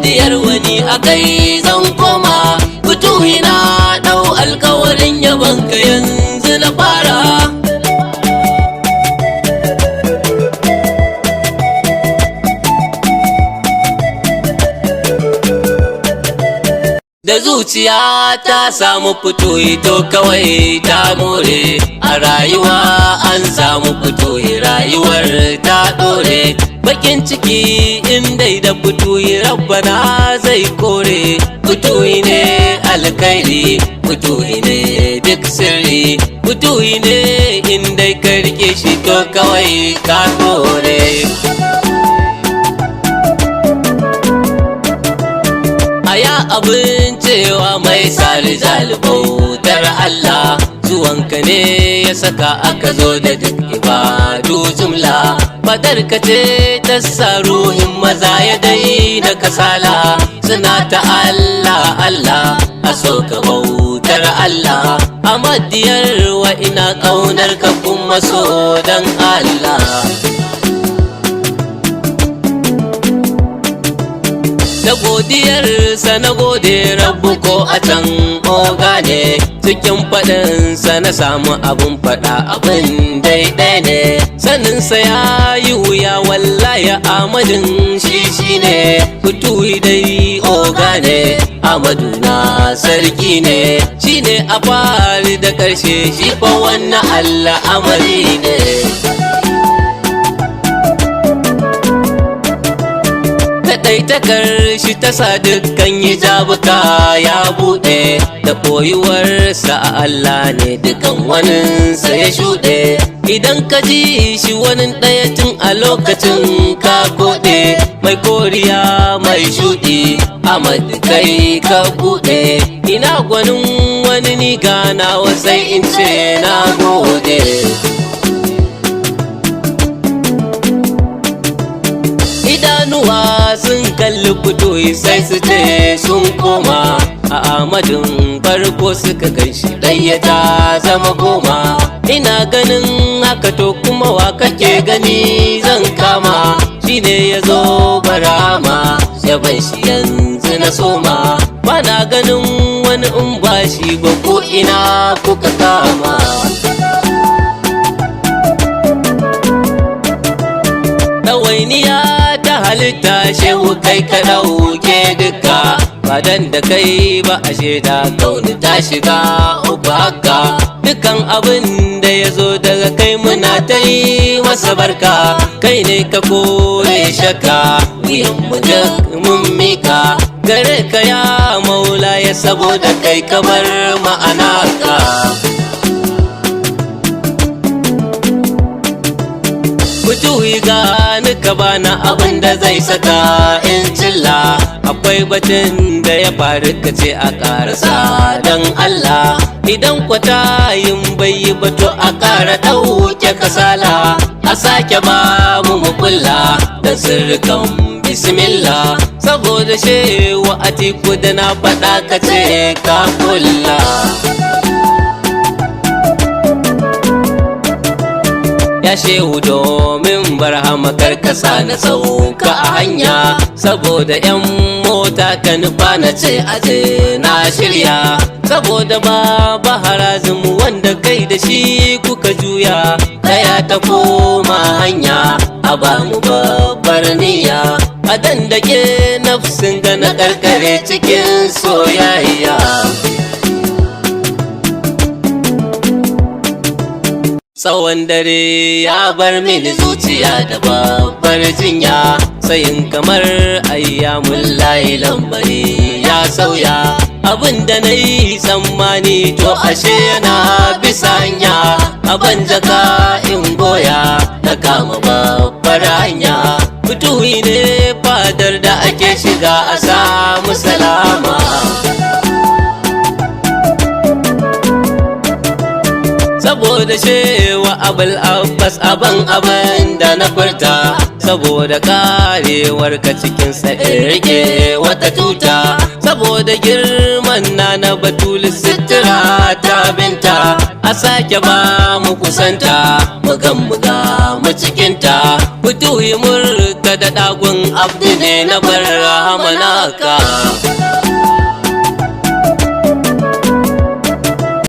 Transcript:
godiyar wani akai zan koma, fituhi na dau alkawarin yabanka yanzu na fara. Da zuciya ta samu fituhi to kawai ta more, a rayuwa an samu fituhi rayuwar ta dore. Bakin ciki in dai da fituhi rabbana zai kore, fituhi ne alkhairi, fituhi ne duk sirri, fituhi ne in dai ka rike shi to kawai ka dore. Aya abin cewa mai sarijal bautar Allah, zuwanka ne ya saka aka zo da duk ibadu jumla. Fadar ka ce ta sa ruhin maza ya daina kasala, suna ta Allah Allah a so ka bautar Allah. Amadiyar wa ina ƙaunar ka kuma so dan Allah. Da godiyarsa na gode rabu ko a can oga ne, cikin faɗinsa na samu abun faɗa abin daidai ne. Saninsa ya yi wuya wallahi Amadin shi ne, fituhi dai oga ne, Amadu na sarki ne, shi ne a fari da ƙarshe shi fa wannan Allah amari ne. Ɗaitakar shi ta sa dukkan hijabuka ya buɗe, da koyuwarsa a Allah ne dukan waninsa ya shuɗe. Idan ka ji shi wani ɗaya tun a lokacin ka koɗe, mai koriya mai shuɗi Ahmad kai ka buɗe. Ina gwanin wani ni ganawa sai in ce na gode. Idanuwa sun kalli fituhi sai su ce sun koma, a Ahmadin farko suka ganshi ɗaya ta zama goma. Ina ganin haka to kuma wa kake gani zan kama, shine ya zo barama ya ban shi yanzu na soma. Bana ganin wani in ba shi ba ko ina kuka kama. Ɗawainiya halitta shehu kai ka ɗauke duka, badan da kai ba a shaida kauni ta shiga uku haka. Dukan abin da ya zo daga kai muna ta yi masa barka, kai ne ka kore shaka wuyan mu mun mika gare ka ya maula ya saboda kai ka bar ma'ana ka. Fituhi gani ka bana abin da zai saka in cilla, akwai batun da ya faru ka ce a karasa don Allah. Idan kwata yin bayi bato a kara ɗauke kasala, a sake ba mu mukulla da sirrikan bismillah. Saboda shewa a tiku da na faɗa ka ce ka kulla. Ya shehu domin barhama karkasa na sauka a hanya, saboda 'yan mota ka nufa na ce aje na shirya. Saboda ba harazin wanda kai da shi kuka juya, kaya ta koma hanya a ba mu babbar niyya. A dandake nafsin ga na karkare cikin soyayya. Tsawon dare ya bar mini zuciya da babbar jinya, sayin kamar ayyamun layi lambari ya sauya. Abin da na yi tsammani to ashe yana bisa hanya, abin jaka in goya na kama babbar hanya. Fituhi ne fadar da ake shiga a samu salama. Saboda shewa abul abbas abin da na furta, saboda karewar ka cikin sa rike wata tuta. Saboda girman na batul sitira ta binta, a sake ba mu kusanta muga mu cikinta. Fituhi murta da dagun abdi ne na bar rahamana haka